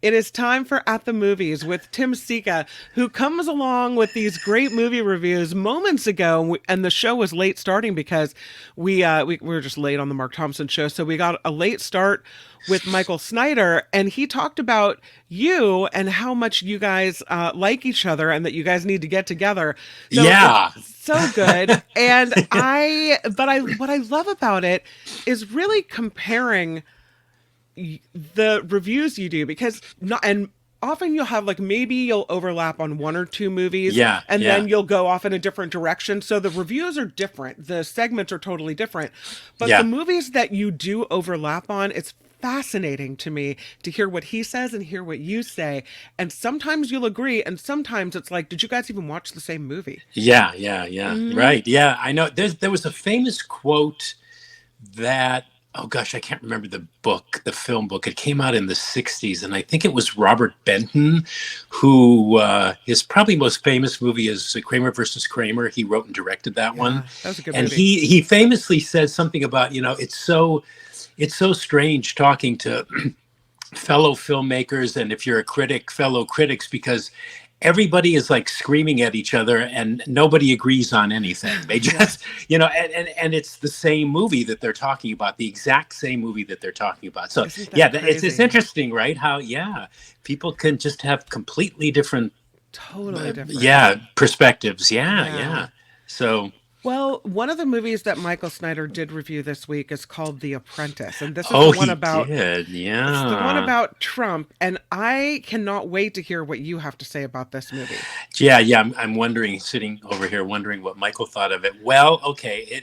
It is time for At the Movies with Tim Sika, who comes along with these great movie reviews moments ago, and the show was late starting because we were just late on the Mark Thompson show, so we got a late start with Michael Snyder, and he talked about you and how much you guys like each other, and that you guys need to get together. So it's Yeah. so good, and what I love about it is really comparing the reviews you do, because not and often you'll have, like, maybe you'll overlap on one or two movies Yeah. and Yeah. then you'll go off in a different direction, so the reviews are different, the segments are totally different, but the Yeah. movies that you do overlap on, it's fascinating to me to hear what he says and hear what you say, and sometimes you'll agree and sometimes it's like, did you guys even watch the same movie? Yeah. Yeah. Yeah. Hmm. Right. Yeah. I know. There was a famous quote that, oh gosh, I can't remember the book, the film book. It came out in the 60s. And I think it was Robert Benton, who his probably most famous movie is Kramer versus Kramer. He wrote and directed that one. Yeah, that was a good And movie. he famously said something about, it's so strange talking to fellow filmmakers, and if you're a critic, fellow critics, because everybody is like screaming at each other and nobody agrees on anything. They Yeah, just, and it's the same movie that they're talking about, the exact same movie that they're talking about. So isn't yeah, that it's crazy? interesting, right? How, yeah, people can just have completely different, Totally different. yeah, perspectives. Yeah. Yeah. Yeah. So, Well, one of the movies that Michael Snyder did review this week is called The Apprentice, and this is the oh, one he about did. it's the one Yeah. about Trump, and I cannot wait to hear what you have to say about this movie. Yeah, yeah. I'm wondering, sitting over here, wondering what Michael thought of it. Well, okay.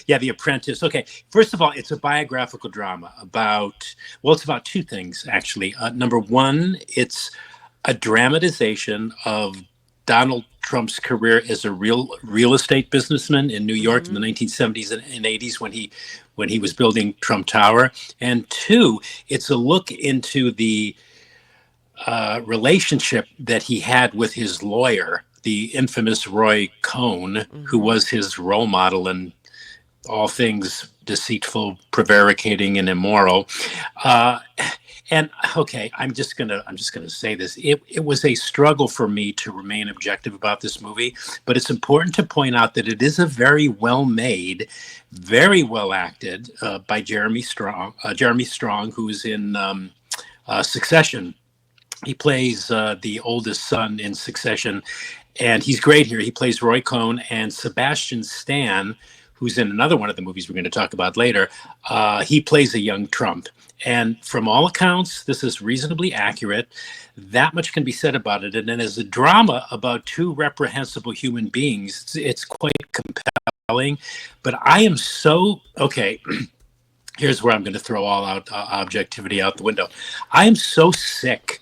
Yeah, The Apprentice. Okay. First of all, it's a biographical drama about, well, it's about two things, actually. Number one, it's a dramatization of Donald Trump's career as a real estate businessman in New York in the Hmm. 1970s and 80s when he was building Trump Tower. And two, it's a look into the relationship that he had with his lawyer, the infamous Roy Cohn, who Hmm. was his role model in all things deceitful, prevaricating, and immoral. Uh, and okay, I'm just gonna say this. It was a struggle for me to remain objective about this movie, but it's important to point out that it is a very well made, very well acted by Jeremy Strong. Jeremy Strong, who's in Succession. He plays the oldest son in Succession, and he's great here. He plays Roy Cohn, and Sebastian Stan, who's in another one of the movies we're going to talk about later. He plays a young Trump. And from all accounts, this is reasonably accurate. That much can be said about it. And then, as a drama about two reprehensible human beings, it's quite compelling. But I am so okay. Here's where I'm going to throw all out objectivity out the window. I am so sick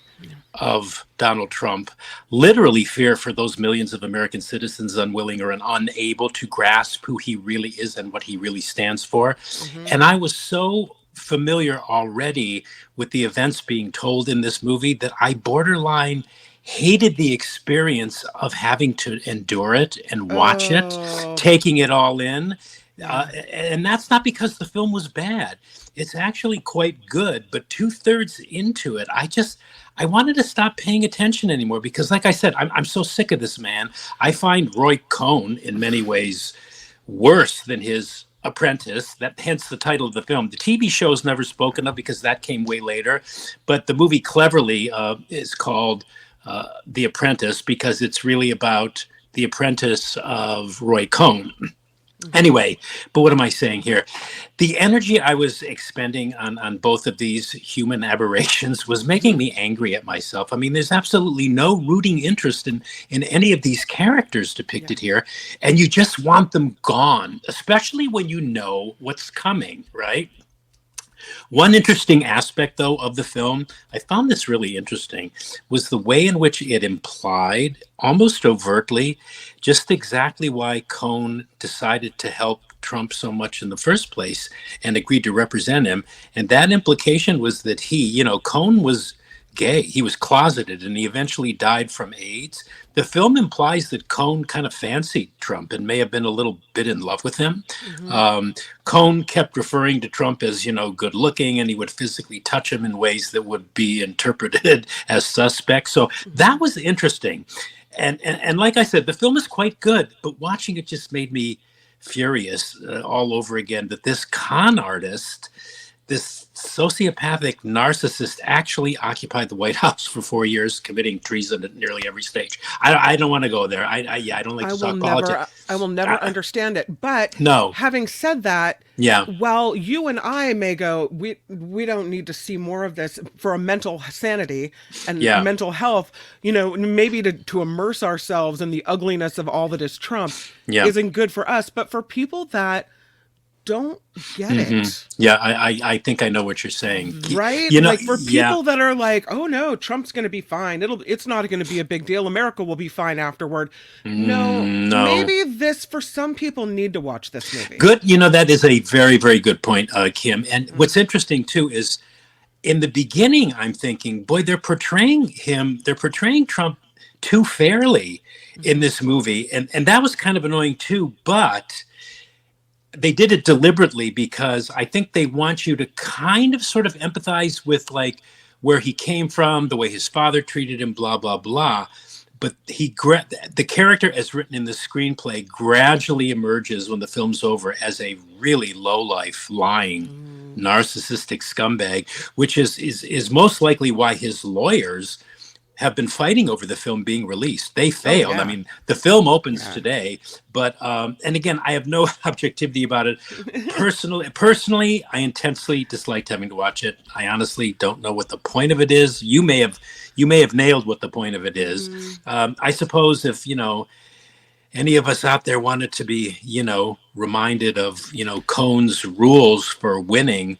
of Donald Trump, literally fear for those millions of American citizens unwilling or unable to grasp who he really is and what he really stands for. Hmm. And I was so familiar already with the events being told in this movie that I borderline hated the experience of having to endure it and watch it, Oh, taking it all in. yeah. And that's not because the film was bad. It's actually quite good, but two-thirds into it, I wanted to stop paying attention anymore because, like I said, I'm so sick of this man. I find Roy Cohn in many ways worse than his apprentice. That hence the title of the film. The TV show is never spoken of because that came way later, but the movie cleverly is called The Apprentice because it's really about the apprentice of Roy Cohn. Hmm. Anyway, but what am I saying here? The energy I was expending on both of these human aberrations was making me angry at myself. I mean, there's absolutely no rooting interest in any of these characters Yeah. depicted here, and you just want them gone, especially when you know what's coming, right? One interesting aspect, though, of the film, I found this really interesting, was the way in which it implied, almost overtly, just exactly why Cohn decided to help Trump so much in the first place and agreed to represent him. And that implication was that Cohn was gay. He was closeted, and he eventually died from AIDS. The film implies that Cohn kind of fancied Trump and may have been a little bit in love with him. Hmm. Cohn kept referring to Trump as, good looking, and he would physically touch him in ways that would be interpreted as suspect. So that was interesting. And like I said, the film is quite good, but watching it just made me furious all over again that this con artist, this sociopathic narcissist, actually occupied the White House for 4 years, committing treason at nearly every stage. I don't want to go there. I don't like to talk politics. I will never understand it. But No. having said that, Yeah. while you and I may go, we don't need to see more of this for a mental sanity and Yeah. mental health, maybe to immerse ourselves in the ugliness of all that is Trump Yeah. isn't good for us. But for people that don't get it. Yeah, I think I know what you're saying. Right? Like for people that are like, oh no, Trump's going to be fine. It's not going to be a big deal. America will be fine afterward. No, maybe this, for some people, need to watch this movie. Good. That is a very, very good point, Kim. And what's interesting too is in the beginning, I'm thinking, boy, they're portraying Trump too fairly in this movie. And that was kind of annoying too, but they did it deliberately because I think they want you to kind of sort of empathize with like where he came from, the way his father treated him, blah, blah, blah. But the character as written in the screenplay gradually emerges when the film's over as a really low-life, lying, narcissistic scumbag, which is most likely why his lawyers have been fighting over the film being released. They failed. Oh, yeah. I mean, the film opens today, but and again, I have no objectivity about it. Personally, I intensely disliked having to watch it. I honestly don't know what the point of it is. You may have nailed what the point of it is. I suppose if any of us out there wanted to be reminded of Cohn's rules for winning,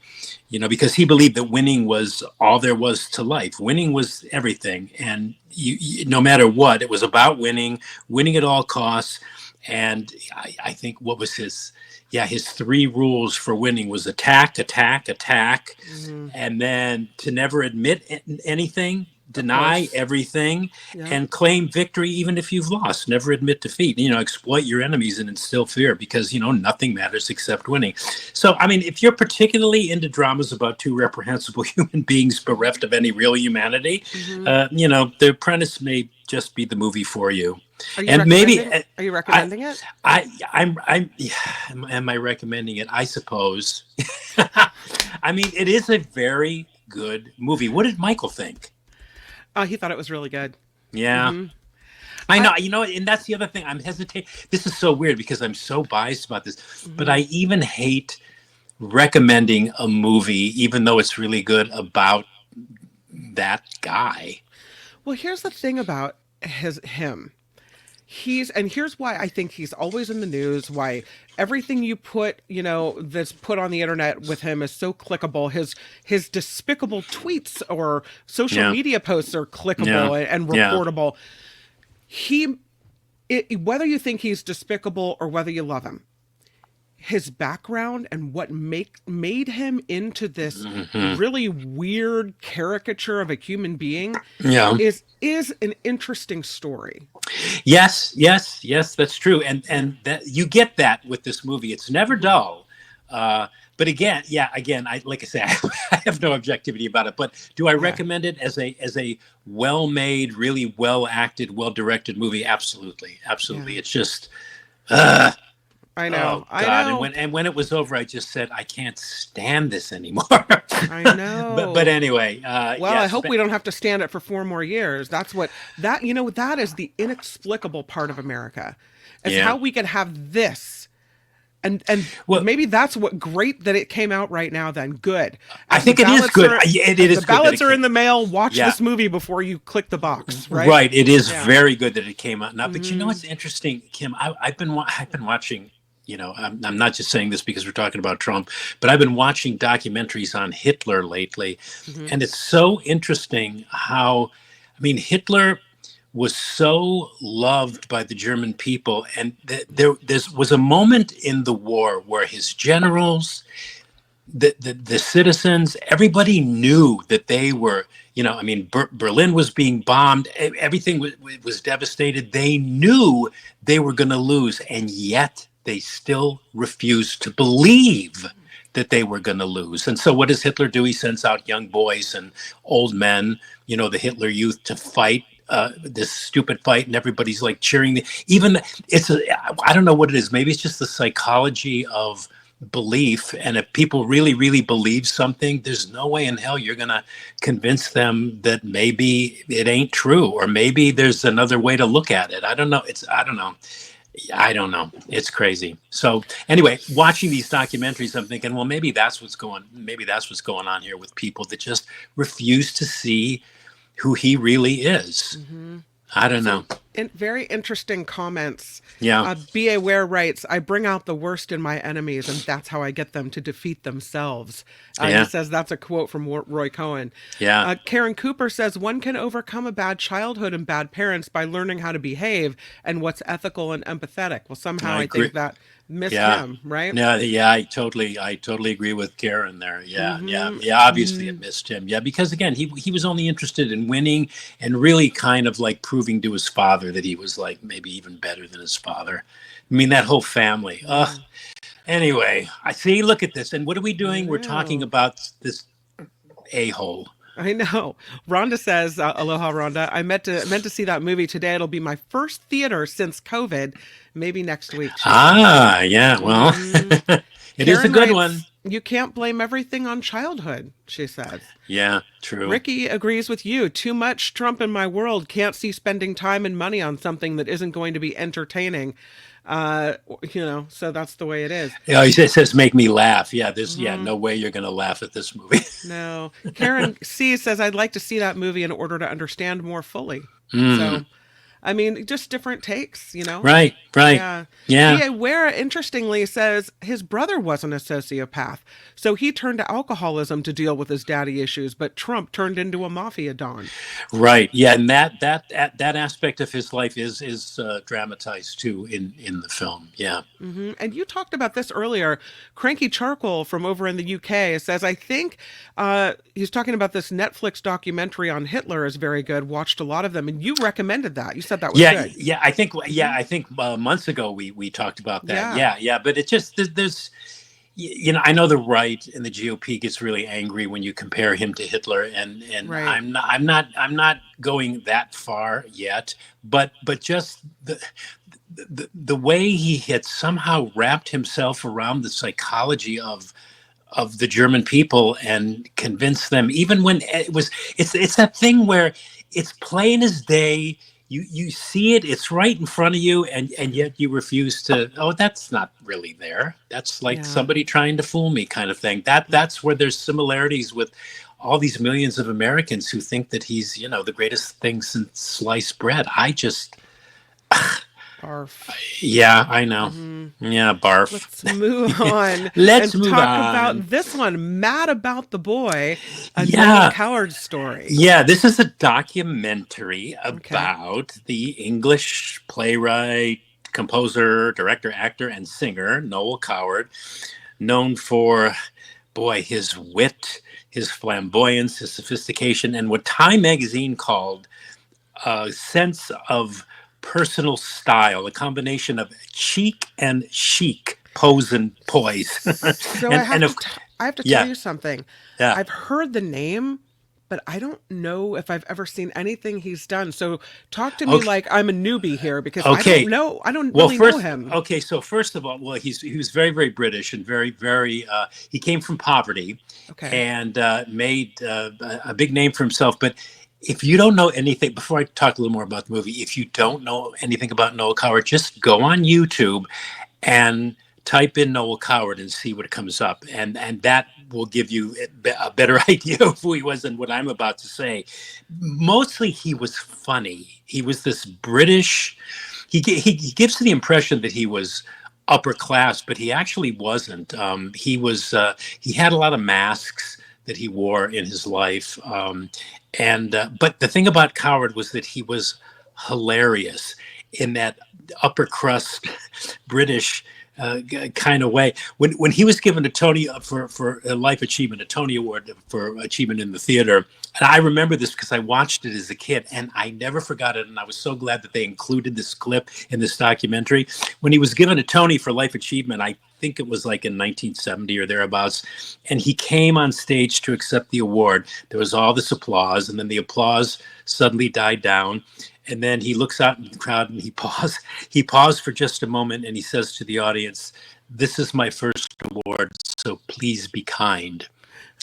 because he believed that winning was all there was to life. Winning was everything. And no matter what, it was about winning at all costs. And I think what was his 3 rules for winning was attack, attack, attack, and then to never admit anything, deny everything, and claim victory even if you've lost. Never admit defeat. Exploit your enemies and instill fear because nothing matters except winning. So I mean, if you're particularly into dramas about 2 reprehensible human beings bereft of any real humanity, The Apprentice may just be the movie for you. Are you recommending it? Am I recommending it? I suppose. I mean, it is a very good movie. What did Michael think? He thought it was really good. Yeah. I know, and that's the other thing. I'm hesitating. This is so weird because I'm so biased about this, but I even hate recommending a movie, even though it's really good, about that guy. Well, here's the thing about him. Here's why I think he's always in the news, why everything you put, that's put on the internet with him is so clickable. His despicable tweets or social media posts are clickable and reportable. Whether you think he's despicable or whether you love him, his background and what made him into this really weird caricature of a human being is an interesting story. Yes, that's true, and that you get that with this movie. It's never dull. But again, I like I say, I have no objectivity about it. But do I recommend it as a well-made, really well-acted, well-directed movie? Absolutely. Yeah. It's just. I know. Oh, God. I know. And when it was over, I just said, I can't stand this anymore. I know. But anyway. I hope we don't have to stand it for 4 more years. That is the inexplicable part of America. Is how we could have this. And maybe that's what great that it came out right now then. Good. I think it is good. It is the ballots are in the mail. Watch this movie before you click the box, right? Right. It is very good that it came out now. But what's interesting, Kim? I've been watching. I'm not just saying this because we're talking about Trump, but I've been watching documentaries on Hitler lately. And it's so interesting how, Hitler was so loved by the German people. And there was a moment in the war where his generals, the citizens, everybody knew that they were, I mean, Berlin was being bombed, everything was devastated. They knew they were going to lose, and yet they still refused to believe that they were going to lose. And so what does Hitler do? He sends out young boys and old men, the Hitler Youth, to fight this stupid fight, and everybody's like cheering. Even I don't know what it is. Maybe it's just the psychology of belief. And if people really, really believe something, there's no way in hell you're going to convince them that maybe it ain't true, or maybe there's another way to look at it. I don't know. I don't know. It's crazy. So anyway, watching these documentaries, I'm thinking, well, maybe that's what's going on here with people that just refuse to see who he really is. Mm-hmm. I don't know. Very interesting comments. Yeah. Be Aware writes, I bring out the worst in my enemies, and that's how I get them to defeat themselves. Yeah. He says that's a quote from Roy Cohen. Yeah. Karen Cooper says, one can overcome a bad childhood and bad parents by learning how to behave and what's ethical and empathetic. Well, somehow I think that missed him, right? Yeah, I totally agree with Karen there. Yeah, obviously it missed him. Yeah, because again, he was only interested in winning and really kind of like proving to his father that he was like maybe even better than his father. I mean, that whole family. Anyway, I see. Look at this. And what are we doing? We're talking about this a-hole. I know. Rhonda says, aloha, Rhonda. I meant to see that movie today. It'll be my first theater since COVID. Maybe next week. Yeah. Well, it is a good one. You can't blame everything on childhood, she says. Yeah, true. Ricky agrees with you. Too much Trump in my world. Can't see spending time and money on something that isn't going to be entertaining. So that's the way it is. Yeah, he says, make me laugh. Yeah, no way you're going to laugh at this movie. No. Karen C says, I'd like to see that movie in order to understand more fully. So, I mean, just different takes, Right. Yeah. Be Aware, interestingly, says his brother wasn't a sociopath, so he turned to alcoholism to deal with his daddy issues, but Trump turned into a mafia don. Right. Yeah, and that aspect of his life is dramatized too in the film. Yeah. Mm-hmm. And you talked about this earlier. Cranky Charcoal from over in the UK says, I think he's talking about this Netflix documentary on Hitler is very good. Watched a lot of them, and you recommended that. You said that was good. Yeah. I think months ago we talked about that. Yeah. But it just there's. I know the right and the GOP gets really angry when you compare him to Hitler, and right. I'm not going that far yet, but just the way he had somehow wrapped himself around the psychology of the German people and convinced them, even when it's that thing where it's plain as day. You see it, it's right in front of you, and yet you refuse to, that's not really there. That's like somebody trying to fool me kind of thing. That's where there's similarities with all these millions of Americans who think that he's, the greatest thing since sliced bread. I just... Barf. Yeah, I know. Mm-hmm. Yeah, barf. Let's move on. Let's move talk on. about this one, Mad About the Boy, a Noel Coward story. Yeah, this is a documentary about the English playwright, composer, director, actor, and singer, Noel Coward, known for, his wit, his flamboyance, his sophistication, and what Time magazine called a sense of personal style, a combination of cheek and chic, pose and poise. So I have to tell you something. Yeah. I've heard the name, but I don't know if I've ever seen anything he's done. So talk to me like I'm a newbie here, because I don't know. I don't really know him. Okay, so first of all, he was very, very British and very, very. He came from poverty, and made a big name for himself, but. If you don't know anything, before I talk a little more about the movie, if you don't know anything about Noel Coward, just go on YouTube and type in Noel Coward and see what comes up. And that will give you a better idea of who he was and what I'm about to say. Mostly he was funny. He was this British, he gives the impression that he was upper class, but he actually wasn't. He had a lot of masks that he wore in his life. But the thing about Coward was that he was hilarious in that upper crust British kind of way. When he was given a Tony for a life achievement, a Tony Award for achievement in the theater, and I remember this because I watched it as a kid, and I never forgot it. And I was so glad that they included this clip in this documentary. When he was given a Tony for life achievement, I think it was like in 1970 or thereabouts, and he came on stage to accept the award. There was all this applause, and then the applause suddenly died down. And then he looks out in the crowd and he paused. He paused for just a moment and he says to the audience, "This is my first award, so please be kind."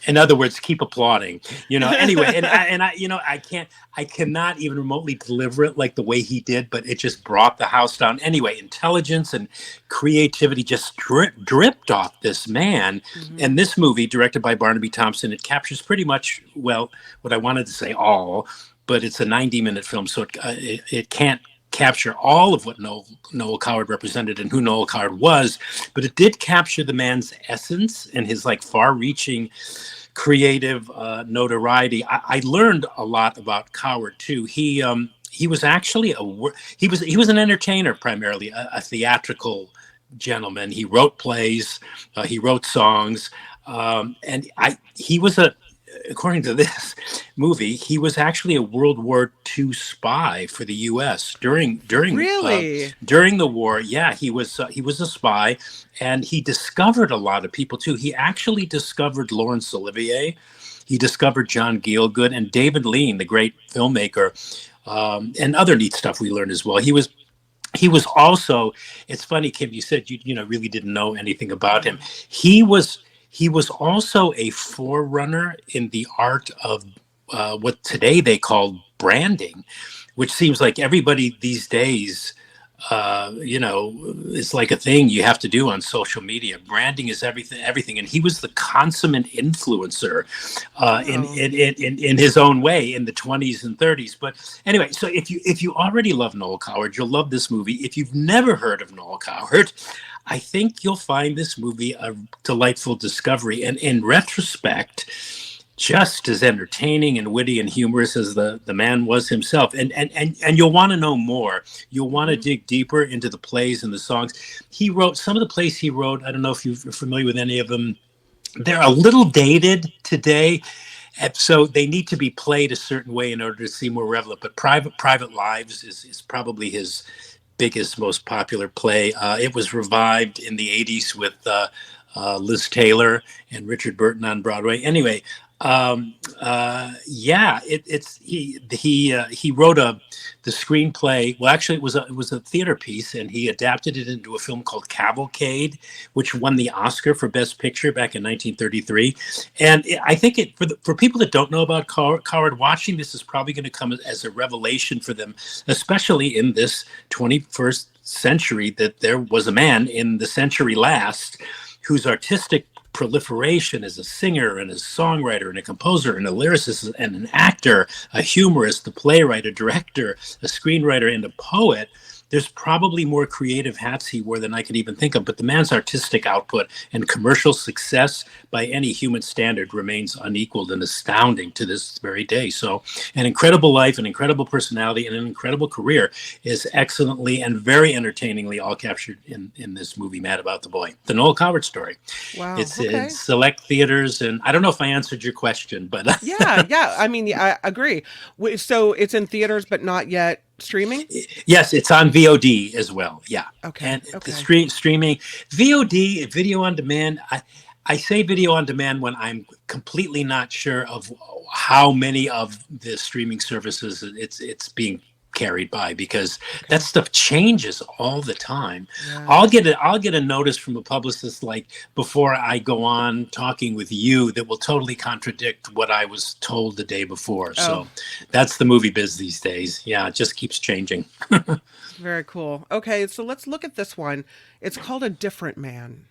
In other words, keep applauding. Anyway, I cannot even remotely deliver it like the way he did, but it just brought the house down. Anyway, intelligence and creativity just dripped off this man. Mm-hmm. And this movie, directed by Barnaby Thompson, it captures pretty much, well, what I wanted to say all, but it's a 90-minute film, so it can't capture all of what Noel Coward represented and who Noel Coward was, but it did capture the man's essence and his far-reaching creative notoriety. I learned a lot about Coward too. He was actually he was an entertainer primarily, a theatrical gentleman. He wrote plays, he wrote songs, and he was according to this movie, he was actually a World War II spy for the U.S. during the war. Yeah, he was a spy, and he discovered a lot of people too. He actually discovered Laurence Olivier, he discovered John Gielgud, and David Lean, the great filmmaker, and other neat stuff we learned as well. He was also. It's funny, Kim. You said you really didn't know anything about him. He was also a forerunner in the art of what today they call branding, which seems like everybody these days, it's like a thing you have to do on social media. Branding is everything. And he was the consummate influencer in his own way in the 20s and 30s. But anyway, so if you already love Noel Coward, you'll love this movie. If you've never heard of Noel Coward, I think you'll find this movie a delightful discovery, and in retrospect, just as entertaining and witty and humorous as the man was himself. And you'll want to know more. You'll want to dig deeper into the plays and the songs. He wrote some of the plays he wrote. I don't know if you're familiar with any of them. They're a little dated today, so they need to be played a certain way in order to seem more relevant. But Private Lives is probably his biggest, most popular play. It was revived in the 80s with Liz Taylor and Richard Burton on Broadway. Anyway, he wrote the screenplay. Well, actually, it was a theater piece, and he adapted it into a film called Cavalcade, which won the Oscar for Best Picture back in 1933. And I think for people that don't know about Coward, watching this is probably going to come as a revelation for them, especially in this 21st century, that there was a man in the century last whose artistic proliferation as a singer and a songwriter and a composer and a lyricist and an actor, a humorist, a playwright, a director, a screenwriter, and a poet. There's probably more creative hats he wore than I could even think of, but the man's artistic output and commercial success by any human standard remains unequaled and astounding to this very day. So an incredible life, an incredible personality, and an incredible career is excellently and very entertainingly all captured in this movie, Mad About the Boy, the Noel Coward story. Wow. It's in select theaters, and I don't know if I answered your question, but yeah. I mean, I agree. So it's in theaters, but not yet streaming? Yes, it's on VOD as well. Yeah. Okay. And the streaming VOD, video on demand. I say video on demand when I'm completely not sure of how many of the streaming services it's being carried by, because that stuff changes all the time. Yeah. I'll get a notice from a publicist like before I go on talking with you that will totally contradict what I was told the day before. Oh. So that's the movie biz these days. Yeah, it just keeps changing. Very cool. Okay, so let's look at this one. It's called A Different Man.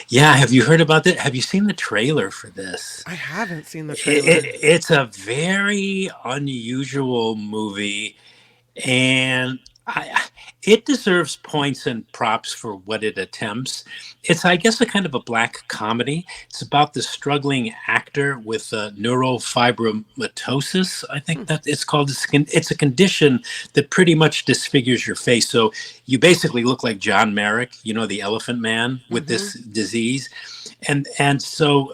Yeah, have you heard about that? Have you seen the trailer for this? I haven't seen the trailer. It's a very unusual movie. And It deserves points and props for what it attempts. It's, I guess, a kind of a black comedy. It's about the struggling actor with neurofibromatosis. I think that it's called. It's a condition that pretty much disfigures your face. So you basically look like John Merrick, the Elephant Man, with Mm-hmm. this disease. And so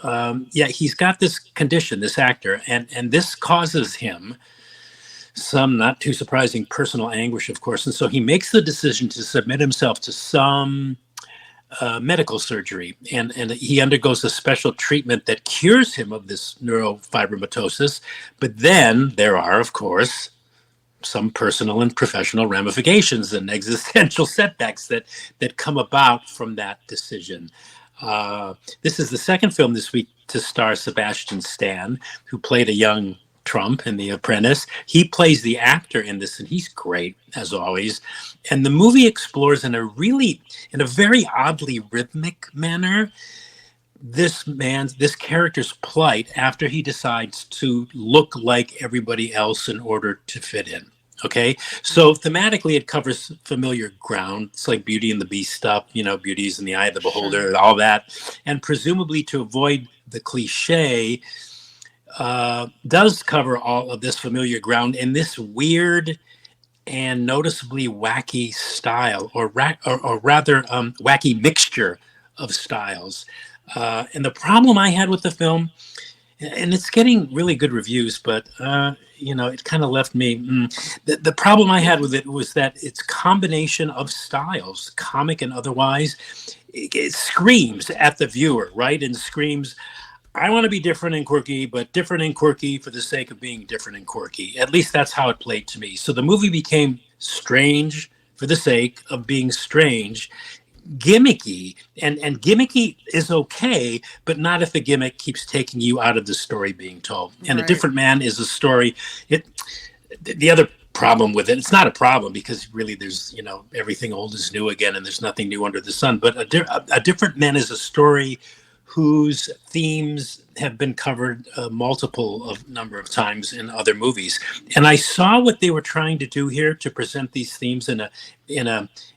yeah, he's got this condition, this actor, and this causes him some not too surprising personal anguish, of course. And so he makes the decision to submit himself to some medical surgery, and he undergoes a special treatment that cures him of this neurofibromatosis. But then there are, of course, some personal and professional ramifications and existential setbacks that come about from that decision. This is the second film this week to star Sebastian Stan, who played a young Trump in The Apprentice. He plays the actor in this, and he's great as always. And the movie explores in a very oddly rhythmic manner, this character's plight after he decides to look like everybody else in order to fit in. Okay, so thematically, it covers familiar ground. It's like Beauty and the Beast stuff, beauty is in the eye of the Sure. beholder, all that. And presumably to avoid the cliche, does cover all of this familiar ground in this weird and noticeably wacky style, or rather, wacky mixture of styles. And the problem I had with the film, and it's getting really good reviews, but it kind of left me. The problem I had with it was that its combination of styles, comic and otherwise, it screams at the viewer, right? And screams, I want to be different and quirky, but different and quirky for the sake of being different and quirky. At least that's how it played to me. So the movie became strange for the sake of being strange, gimmicky, and gimmicky is okay, but not if the gimmick keeps taking you out of the story being told. And A Right. Different Man is a story. The other problem with it, it's not a problem because really there's everything old is new again, and there's nothing new under the sun. But a Different Man is a story whose themes have been covered multiple of number of times in other movies. And I saw what they were trying to do here to present these themes in an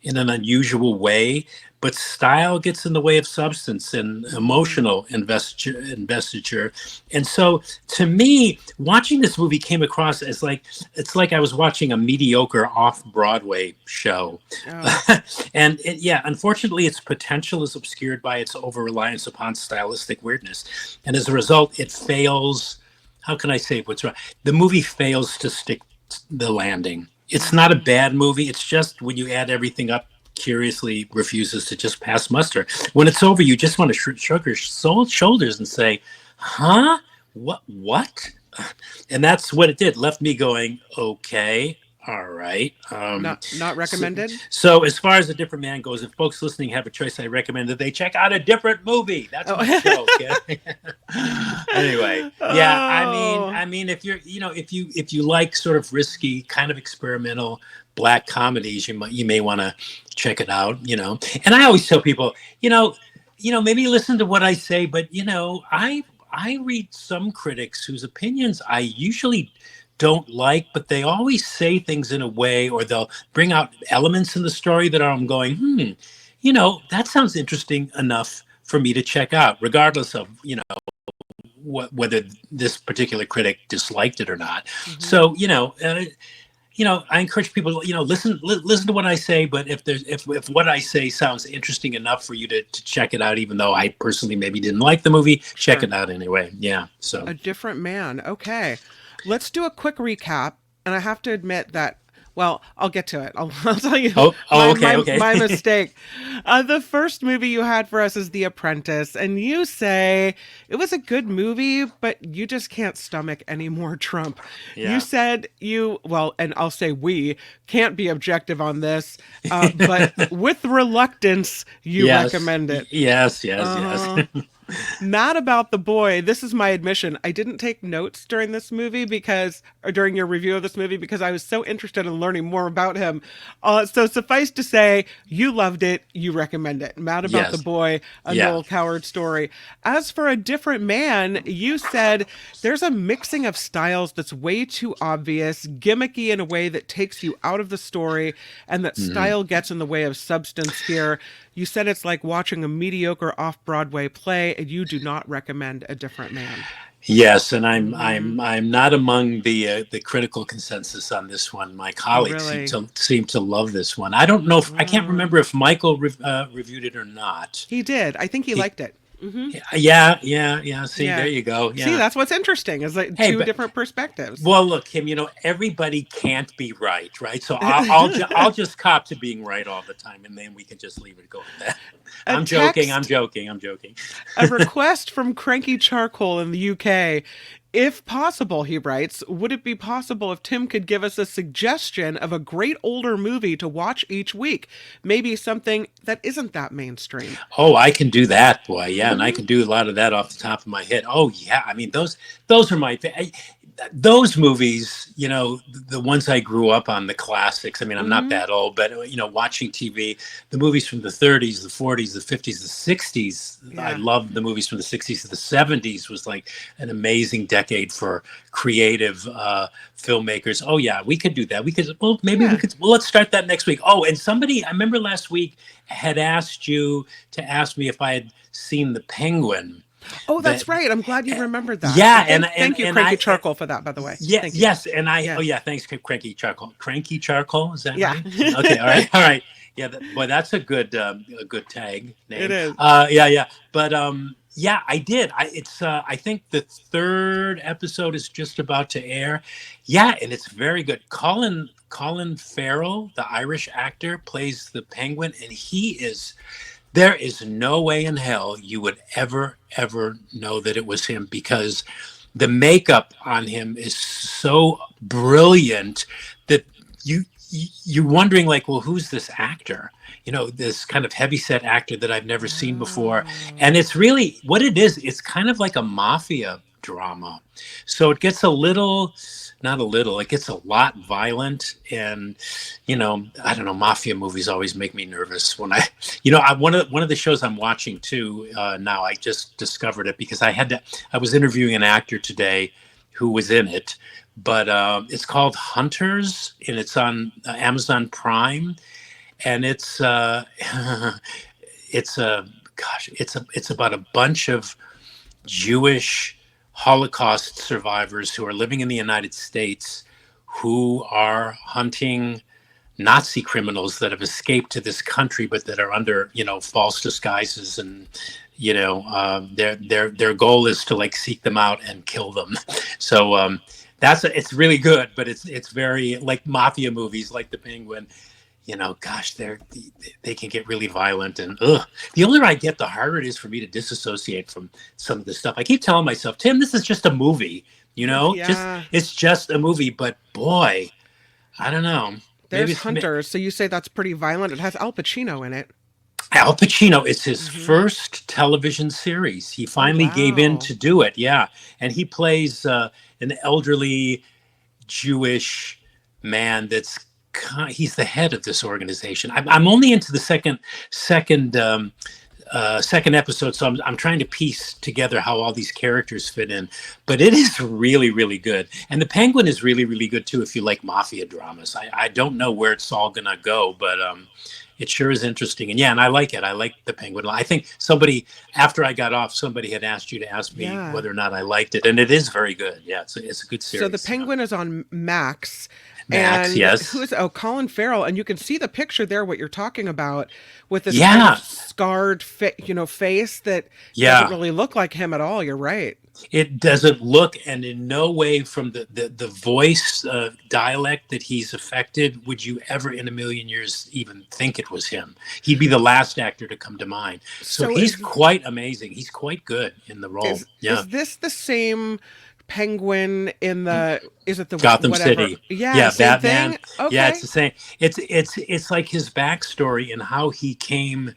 unusual way, but style gets in the way of substance and emotional investiture. And so to me, watching this movie came across as it's like I was watching a mediocre off-Broadway show. Oh, And yeah, unfortunately, its potential is obscured by its over-reliance upon stylistic weirdness. And as a result, it fails. How can I say what's wrong? The movie fails to stick the landing. It's not a mm, bad movie. It's just when you add everything up, curiously refuses to just pass muster. When it's over, you just want to shrug your shoulders and say, huh? What? And that's what it did. Left me going, okay, all right. not So, recommended. so as far as A Different Man goes, if folks listening have a choice, I recommend that they check out A Different Movie. That's my Oh. joke. Anyway, yeah. Oh. I mean, if you're, if you like sort of risky, kind of experimental black comedies, you may want to check it out. And I always tell people, maybe listen to what I say, but I read some critics whose opinions I usually don't like, but they always say things in a way, or they'll bring out elements in the story that I'm going, that sounds interesting enough for me to check out, regardless of, whether this particular critic disliked it or not. Mhm. So, I encourage people, listen to what I say, but if what I say sounds interesting enough for you to check it out, even though I personally maybe didn't like the movie, check Sure. it out anyway. Yeah. So, A Different Man. Okay. Let's do a quick recap. And I have to admit that, well, I'll get to it. I'll tell you oh, okay, okay. my mistake. The first movie you had for us is The Apprentice. And you say it was a good movie, but you just can't stomach any more Trump. You Yeah. said well, and I'll say we can't be objective on this, but with reluctance, you Yes. recommend it. Yes. Yes. Uh-huh. Yes. Mad About the Boy. This is my admission. I didn't take notes during this movie or during your review of this movie, because I was so interested in learning more about him. So suffice to say, you loved it. You recommend it. Mad About the Yes. Boy, a Yeah. Noel Coward story. As for A Different Man, you said there's a mixing of styles that's way too obvious, gimmicky in a way that takes you out of the story, and that Mhm. style gets in the way of substance here. You said it's like watching a mediocre off Broadway play, and you do not recommend A Different Man. Yes, and I'm Mm-hmm. I'm I'm not among the critical consensus on this one. My Oh, colleagues really? seem to love this one. I don't know if I can't Oh, remember if Michael reviewed it or not. he did. I think he He, liked it. Hmm. yeah, yeah, yeah. See, there Yeah. you go. See, Yeah. that's what's interesting is like Hey, two but different perspectives. well, look, Kim. Everybody can't be right, right? So I'll just cop to being right all the time, and then we can just leave it go at that. A I'm joking. I'm text, joking. I'm joking. a request from Cranky Charcoal in the UK. If possible, he writes, would it be possible if Tim could give us a suggestion of a great older movie to watch each week? Maybe something that isn't that mainstream. Oh, I can do that, boy. Yeah, and I Hmm. can do a lot of that off the top of my head. Oh, yeah. I mean, those are those movies. The ones I grew up on, the classics. I mean, I'm not Hmm. that old, but watching TV, the movies from the 30s, the 40s, the 50s, the 60s. I Yeah. loved the movies from the 60s to the 70s. Was like an amazing decade for creative filmmakers. Oh yeah, we could do that. We could. Well, maybe we Yeah. could. Well, let's start that next week. Oh, and somebody I remember last week had asked you to ask me if I had seen the Penguin. Oh, That that's right. I'm glad you remembered that. yeah, So and thank you, Cranky Charcoal, for that, by the way. yeah, Thank you. yes, and I oh Yeah. yeah, thanks, Cranky Charcoal. Cranky Charcoal, is that Yeah. right? Okay, all right, all right. Yeah, boy, that's a good tag It name. is. Yeah, yeah, but yeah, I did. I think the third episode is just about to air. Yeah, and it's very good. Colin Farrell, the Irish actor, plays the Penguin, and he is there is no way in hell you would ever know that it was him because the makeup on him is so brilliant that you're wondering like, well, who's this actor? This kind of heavyset actor that I've never seen before. Oh. And it's really what it is. It's kind of like a mafia drama. So it gets not a little, it gets a lot violent. And, I don't know, mafia movies always make me nervous when one of the shows I'm watching too, now I just discovered it because I was interviewing an actor today who was in it, but it's called Hunters and it's on Amazon Prime. And it's it's about a bunch of Jewish Holocaust survivors who are living in the United States who are hunting Nazi criminals that have escaped to this country, but that are under, false disguises, and their goal is to like seek them out and kill them. So it's really good, but it's very like mafia movies, like The Penguin. Gosh, they can get really violent, and the older I get, the harder it is for me to disassociate from some of this stuff. I keep telling myself, Tim, this is just a movie, just Yeah. it's just a movie. But boy, I don't know. Maybe There's it's Hunters. So you say that's pretty violent. It has Al Pacino in it. Al Pacino. It's his Hmm. first television series. He Oh, finally gave in wow. to do it. Yeah, and he plays an elderly Jewish man he's the head of this organization. I'm only into the second episode, so I'm trying to piece together how all these characters fit in. But it is really, really good, and the Penguin is really, really good too if you like mafia dramas. I don't know where it's all gonna go, but it sure is interesting. And yeah, and I like it. I like the Penguin. I think somebody after I got off, somebody had asked you to ask me Yeah. whether or not I liked it, and it is very good. Yeah, it's a good So the series. Penguin is on Max. Max, And yes, Colin Farrell, and you can see the picture there, what you're talking about, with this kind of yeah, scarred, face that doesn't yeah. really look like him at all. You're right. It doesn't look, and in no way from the voice dialect that he's affected would you ever in a million years even think it was him. He'd be the last actor to come to mind. So So he's quite amazing. He's quite good in the role. Yeah. is this the same Penguin in the? Is it the Gotham whatever? City. Yeah, Yeah, same Batman. thing. Yeah, it's Okay. the same. It's like his backstory and how he came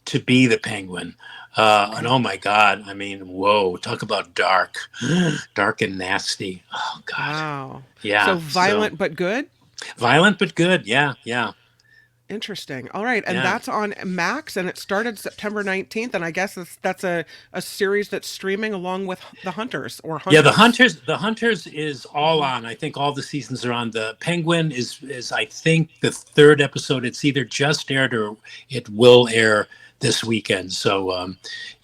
to be the Penguin. And oh my God, I mean, whoa, talk about dark, dark and nasty. Oh God, Wow. So yeah. So violent but good? violent but good. Yeah, yeah, Interesting. All right. And yeah. that's on Max and it started September 19th. And I guess that's a series that's streaming along with The Hunters or Yeah, Huntress. The Hunters is all on. I think all the seasons are on. The Penguin is I think the third episode. It's either just aired or it will air this weekend. So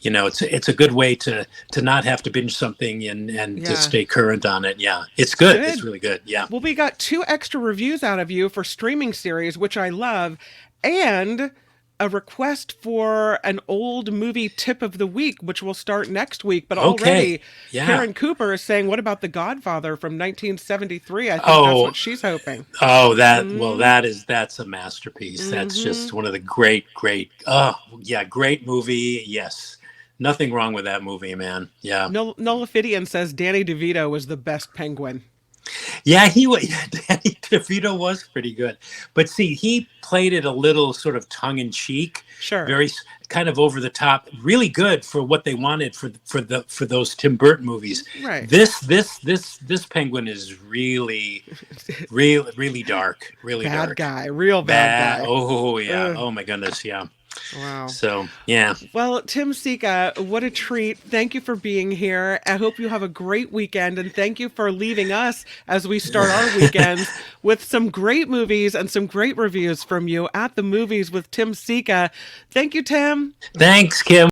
it's a good way to not have to binge something and to Yeah. stay current on it. Yeah, it's good. It's Good. really good. Yeah. Well, we got two extra reviews out of you for streaming series, which I love, and a request for an old movie tip of the week, which will start next week. But Okay. already, Yeah. Karen Cooper is saying, "What about The Godfather from 1973?" I think that's Oh, what she's hoping. Mm, that's a masterpiece. That's mm-hmm. just one of the great. Oh, yeah, great movie. Yes, nothing wrong with that movie, man. Yeah, Nola Fidian says Danny DeVito was the best Penguin. yeah. He was. Danny DeVito was pretty good, but see, he played it a little sort of tongue in cheek, Sure. very kind of over the top. Really good for what they wanted for those Tim Burton movies. Right. This Penguin is really dark, really Bad dark. guy. Real bad Bad. guy. Oh yeah. Ugh, Oh my goodness. Yeah. wow. So yeah. Well, Tim Sika, what a treat. Thank you for being here. I hope you have a great weekend, and thank you for leaving us as we start our weekends with some great movies and some great reviews from you at the movies with Tim Sika. Thank you, Tim. Thanks, Kim.